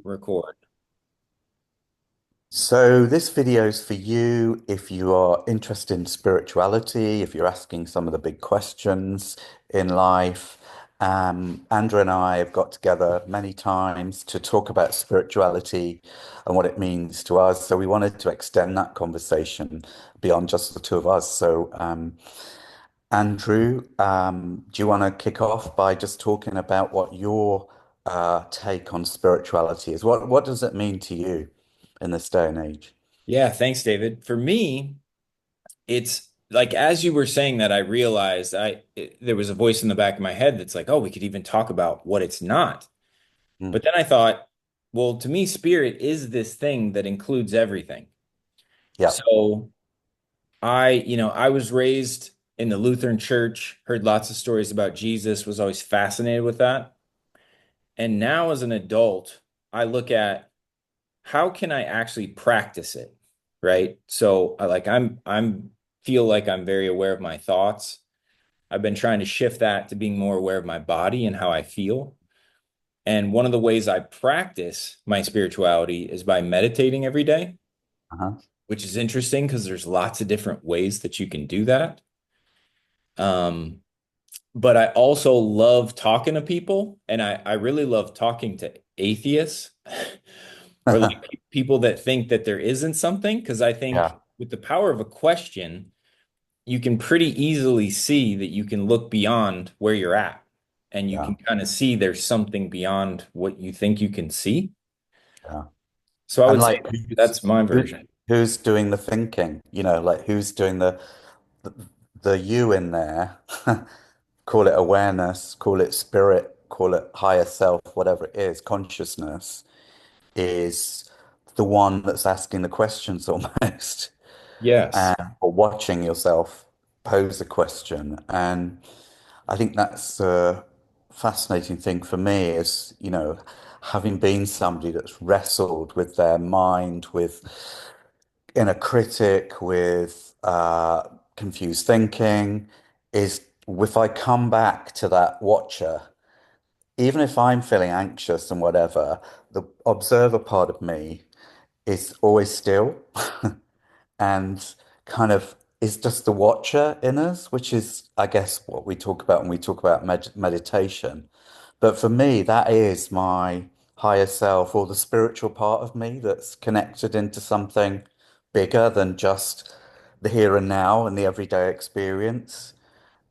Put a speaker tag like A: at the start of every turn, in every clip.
A: Record.
B: So this video is for you if you are interested in spirituality, if you're asking some of the big questions in life. Andrew and I have got together many times to talk about spirituality and what it means to us. So we wanted to extend that conversation beyond just the two of us. So Andrew, do you want to kick off by just talking about what your take on spirituality is? What does it mean to you in this day and age?
A: Yeah, thanks, David. For me, it's like as you were saying that, I realized there was a voice in the back of my head that's like, oh, we could even talk about what it's not.
B: Mm,
A: But then I thought, well, to me, spirit is this thing that includes everything.
B: yeah.
A: So I was raised in the Lutheran church, heard lots of stories about Jesus, was always fascinated with that. And now as an adult, I look at how can I actually practice it? Right. So I'm feel like I'm very aware of my thoughts. I've been trying to shift that to being more aware of my body and how I feel. And one of the ways I practice my spirituality is by meditating every day,
B: Uh-huh.
A: which is interesting because there's lots of different ways that you can do that. Um, but I also love talking to people, and I really love talking to atheists or like people that think that there isn't something, because I think
B: Yeah,
A: with the power of a question, you can pretty easily see that you can look beyond where you're at and you
B: yeah,
A: can kind of see there's something beyond what you think you can see.
B: yeah.
A: So I
B: And
A: would say
B: like
A: that's my
B: who,
A: version.
B: who's doing the thinking? Like who's doing the, the you in there? Call it awareness, call it spirit, call it higher self, whatever it is, consciousness is the one that's asking the questions almost.
A: Yes.
B: Or watching yourself pose a question. And I think that's a fascinating thing for me is, having been somebody that's wrestled with their mind, with inner critic, with confused thinking, is if I come back to that watcher, even if I'm feeling anxious and whatever, the observer part of me is always still and kind of is just the watcher in us, which is, I guess, what we talk about when we talk about meditation. But for me, that is my higher self or the spiritual part of me that's connected into something bigger than just the here and now and the everyday experience.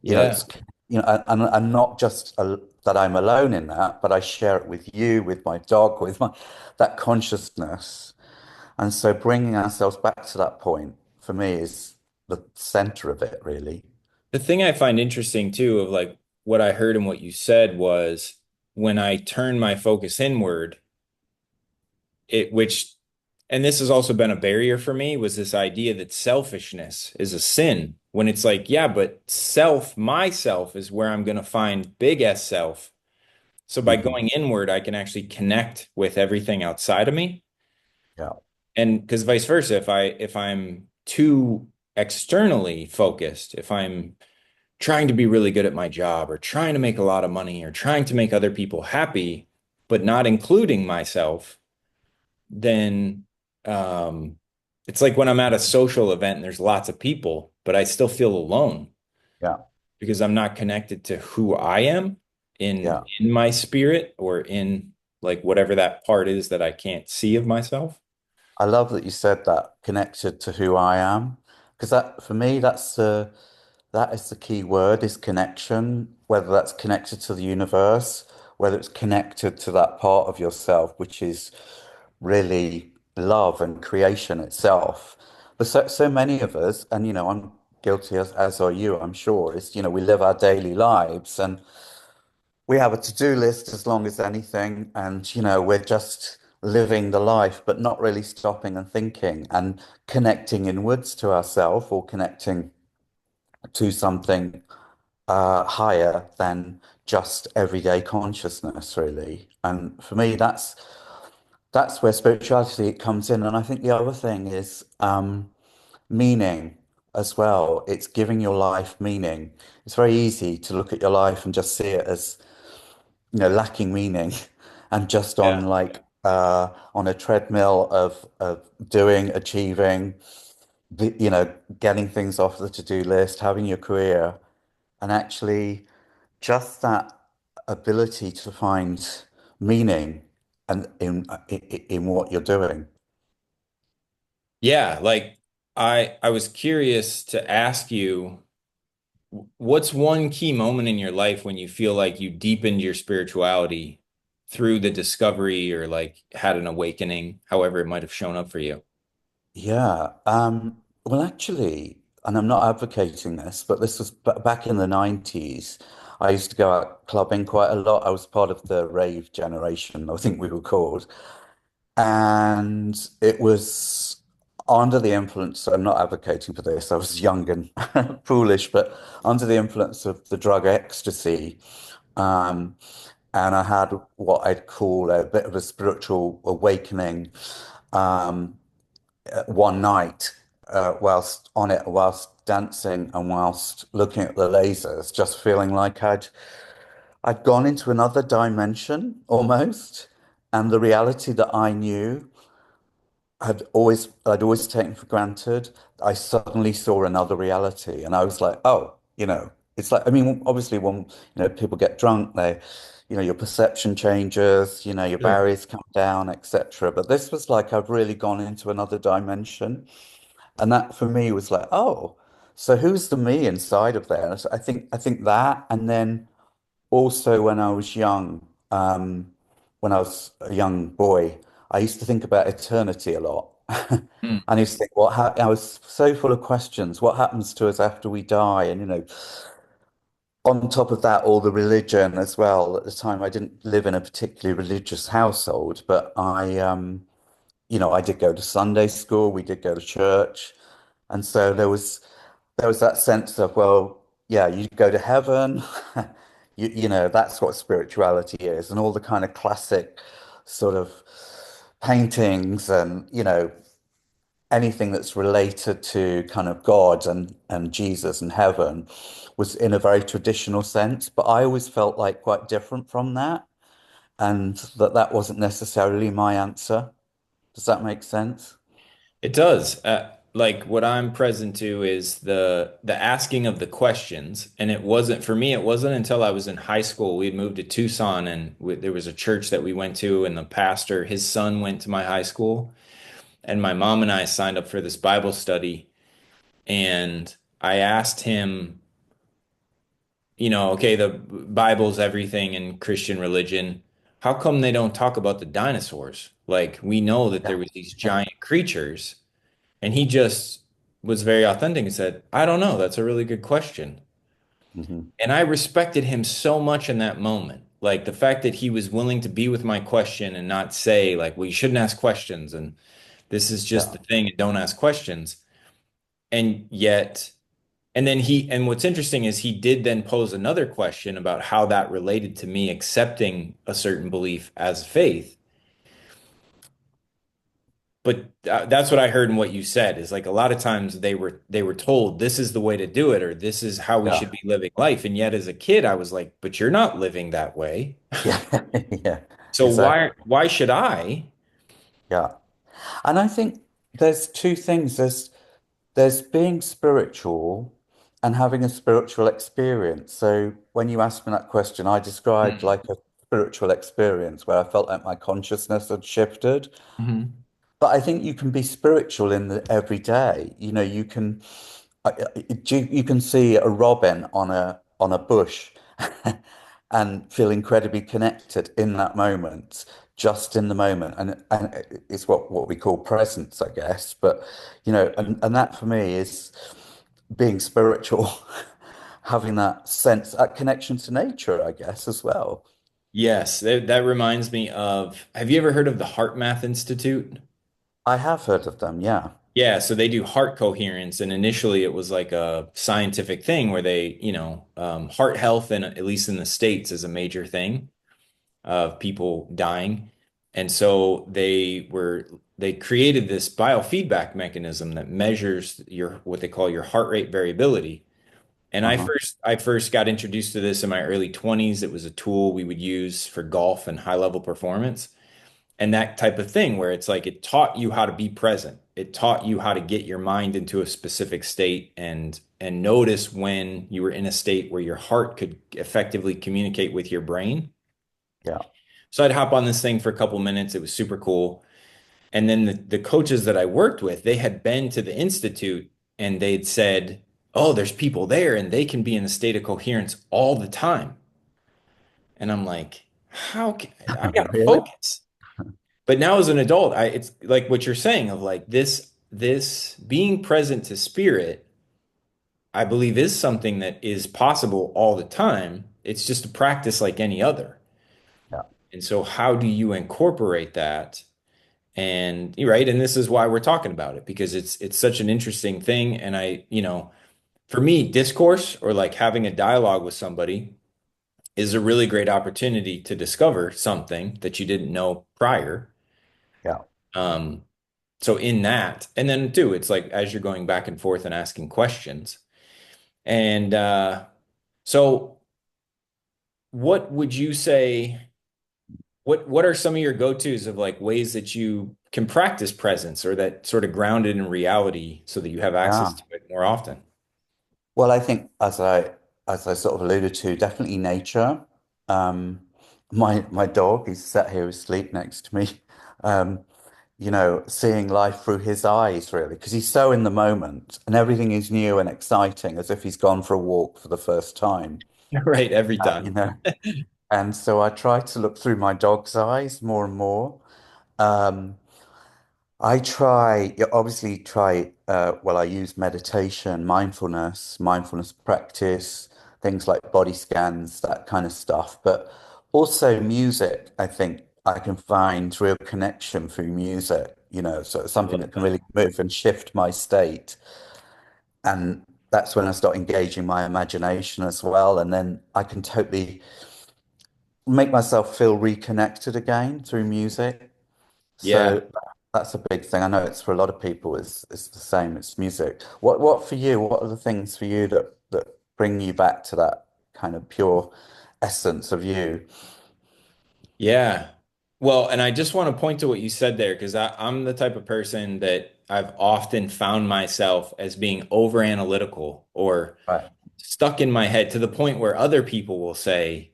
A: Yeah.
B: It's, and not just that I'm alone in that, but I share it with you, with my dog, with my that consciousness. And so bringing ourselves back to that point for me is the center of it, really.
A: The thing I find interesting too of like what I heard and what you said was when I turn my focus inward, which, and this has also been a barrier for me, was this idea that selfishness is a sin. When it's like, yeah, but myself is where I'm going to find big S self. So by
B: Hmm.
A: going inward, I can actually connect with everything outside of me.
B: Yeah,
A: And because vice versa, if I'm too externally focused, if I'm trying to be really good at my job or trying to make a lot of money or trying to make other people happy, but not including myself, then um, it's like when I'm at a social event and there's lots of people, but I still feel alone
B: yeah,
A: because I'm not connected to who I am in
B: yeah.
A: in my spirit or in like whatever that part is that I can't see of myself.
B: I love that you said that connected to who I am, because that for me, that is the key word is connection, whether that's connected to the universe, whether it's connected to that part of yourself, which is really love and creation itself. But so many of us, and I'm guilty as are you, I'm sure, is we live our daily lives and we have a to-do list as long as anything, and we're just living the life, but not really stopping and thinking and connecting inwards to ourselves or connecting to something higher than just everyday consciousness, really. And for me, that's where spirituality comes in. And I think the other thing is meaning as well. It's giving your life meaning. It's very easy to look at your life and just see it as lacking meaning and just on
A: Yeah.
B: like on a treadmill of doing, achieving, getting things off the to-do list, having your career, and actually just that ability to find meaning and in what you're doing.
A: Yeah, like I was curious to ask you, what's one key moment in your life when you feel like you deepened your spirituality through the discovery or like had an awakening, however it might have shown up for you?
B: Yeah. Well, actually, and I'm not advocating this, but this was back in the 90s. I used to go out clubbing quite a lot. I was part of the rave generation, I think we were called. And it was under the influence, I'm not advocating for this, I was young and foolish, but under the influence of the drug ecstasy. Um, and I had what I'd call a bit of a spiritual awakening one night whilst on it, whilst dancing and whilst looking at the lasers, just feeling like I'd gone into another dimension almost. And the reality that I knew I'd always taken for granted. I suddenly saw another reality, and I was like, oh, it's like, I mean, obviously, when people get drunk, your perception changes, your
A: Sure.
B: barriers come down, etc. But this was like I've really gone into another dimension, and that for me was like, oh, so who's the me inside of there? And I think that, and then also when I was young, when I was a young boy, I used to think about eternity a lot.
A: Mm.
B: And I used to think, I was so full of questions. What happens to us after we die? And, on top of that, all the religion as well. At the time, I didn't live in a particularly religious household, but I did go to Sunday school. We did go to church. And so there was that sense of, well, yeah, you go to heaven. That's what spirituality is, and all the kind of classic sort of paintings and, anything that's related to kind of God and Jesus and heaven was in a very traditional sense. But I always felt like quite different from that, and that wasn't necessarily my answer. Does that make sense?
A: It does. Like what I'm present to is the asking of the questions, and it wasn't for me. It wasn't until I was in high school. We had moved to Tucson, and there was a church that we went to, and the pastor, his son, went to my high school, and my mom and I signed up for this Bible study, and I asked him, okay, the Bible's everything in Christian religion. How come they don't talk about the dinosaurs? Like we know that
B: Yeah.
A: there was these giant creatures. And he just was very authentic and said, I don't know. That's a really good question.
B: Hmm.
A: And I respected him so much in that moment. Like the fact that he was willing to be with my question and not say, like, well, you shouldn't ask questions and this is just
B: Yeah.
A: the thing and don't ask questions. And yet, and what's interesting is he did then pose another question about how that related to me accepting a certain belief as faith. But that's what I heard in what you said is like a lot of times they were told this is the way to do it or this is how we
B: Yeah.
A: should be living life. And yet as a kid, I was like, but you're not living that way.
B: Yeah. Yeah.
A: So
B: Exactly.
A: why should I?
B: Yeah. And I think there's two things. There's being spiritual and having a spiritual experience. So when you asked me that question, I described
A: Mm.
B: like a spiritual experience where I felt like my consciousness had shifted.
A: Mhm.
B: But I think you can be spiritual in the everyday. You can you can see a robin on a bush and feel incredibly connected in that moment, just in the moment, and it's what we call presence, I guess. But and that for me is being spiritual, having that sense, that connection to nature, I guess, as well.
A: Yes, that reminds me of, have you ever heard of the Heart Math Institute?
B: I have heard of them, yeah.
A: Yeah, so they do heart coherence, and initially it was like a scientific thing where they, heart health, and at least in the States, is a major thing of people dying. And so they created this biofeedback mechanism that measures your what they call your heart rate variability. And I
B: Uh-huh.
A: first got introduced to this in my early 20s. It was a tool we would use for golf and high level performance. and that type of thing where it's like it taught you how to be present. It taught you how to get your mind into a specific state and notice when you were in a state where your heart could effectively communicate with your brain.
B: Yeah.
A: So I'd hop on this thing for a couple minutes. It was super cool. And then the coaches that I worked with, they had been to the institute and they'd said, "Oh, there's people there and they can be in a state of coherence all the time." And I'm like, "How can I gotta
B: Really?
A: focus?" But now as an adult, it's like what you're saying of like this being present to spirit, I believe is something that is possible all the time. It's just a practice like any other.
B: Yeah.
A: And so how do you incorporate that? And you're right, and this is why we're talking about it because it's such an interesting thing. And for me, discourse or like having a dialogue with somebody is a really great opportunity to discover something that you didn't know prior.
B: Yeah.
A: Um, so in that, and then too, it's like as you're going back and forth and asking questions. And so what would you say, what are some of your go-tos of like ways that you can practice presence or that sort of grounded in reality so that you have access
B: Yeah.
A: to it more often?
B: Well, I think as I sort of alluded to, definitely nature. Um, my dog, he's sat here asleep next to me. Um, seeing life through his eyes, really, because he's so in the moment and everything is new and exciting, as if he's gone for a walk for the first time.
A: Right, every
B: Uh,
A: time.
B: you know, and so I try to look through my dog's eyes more and more. Um, I try, yeah, obviously try, well, I use meditation, mindfulness practice, things like body scans, that kind of stuff. But also music, I think I can find real connection through music, so it's
A: I
B: something
A: love
B: that can
A: that.
B: really move and shift my state. And that's when I start engaging my imagination as well. And then I can totally make myself feel reconnected again through music.
A: Yeah.
B: So that's a big thing. I know it's for a lot of people. It's the same. It's music. What for you? What are the things for you that bring you back to that kind of pure essence of you?
A: Yeah. Well, and I just want to point to what you said there because I'm the type of person that I've often found myself as being over analytical or
B: Right.
A: stuck in my head to the point where other people will say,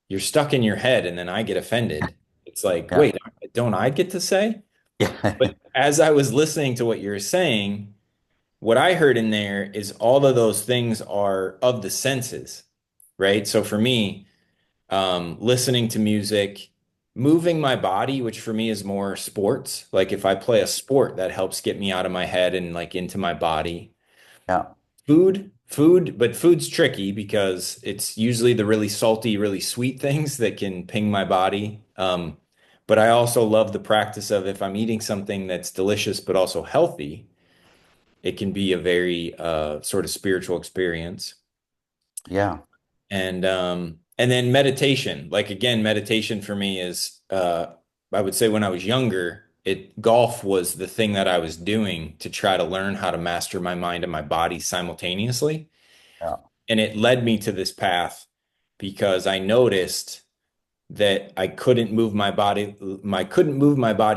A: "You're stuck in your head," and then I get offended. It's like,
B: Yeah.
A: wait, don't I get to say? But
B: Yeah.
A: as I was listening to what you're saying, what I heard in there is all of those things are of the senses, right? So for me, listening to music, moving my body, which for me is more sports. Like if I play a sport, that helps get me out of my head and like into my body.
B: Yeah.
A: But food's tricky because it's usually the really salty, really sweet things that can ping my body. But I also love the practice of if I'm eating something that's delicious but also healthy, it can be a very sort of spiritual experience.
B: Yeah.
A: And then meditation. Like again, meditation for me is I would say when I was younger, golf was the thing that I was doing to try to learn how to master my mind and my body simultaneously.
B: Yeah.
A: And it led me to this path because I noticed that I couldn't move my body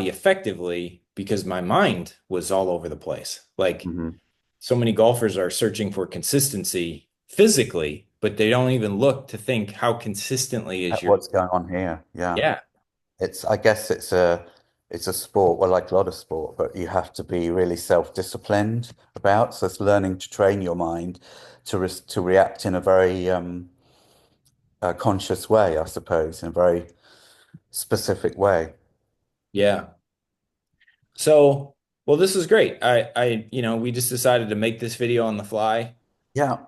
A: effectively because my mind was all over the place. Like
B: Hmm.
A: so many golfers are searching for consistency physically, but they don't even look to think how consistently is your,
B: What's going on here? Yeah.
A: yeah,
B: I guess it's a sport, well, like a lot of sport, but you have to be really self-disciplined about. So it's learning to train your mind to react in a very conscious way, I suppose, in a very specific way.
A: yeah. So, well, this is great. We just decided to make this video on the fly.
B: Yeah.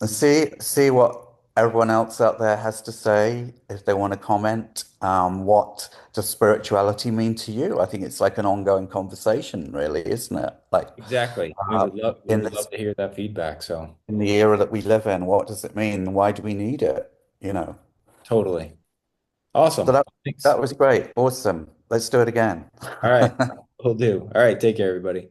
B: And see what everyone else out there has to say if they want to comment. What does spirituality mean to you? I think it's like an ongoing conversation, really, isn't it? Like
A: Exactly.
B: uh,
A: We
B: in
A: would
B: this
A: love to hear that feedback. So,
B: in the era that we live in, what does it mean? Why do we need it? You know.
A: totally.
B: So
A: Awesome. Thanks.
B: that was great. Awesome. Let's do it again.
A: All right. We'll do. All right. Take care, everybody.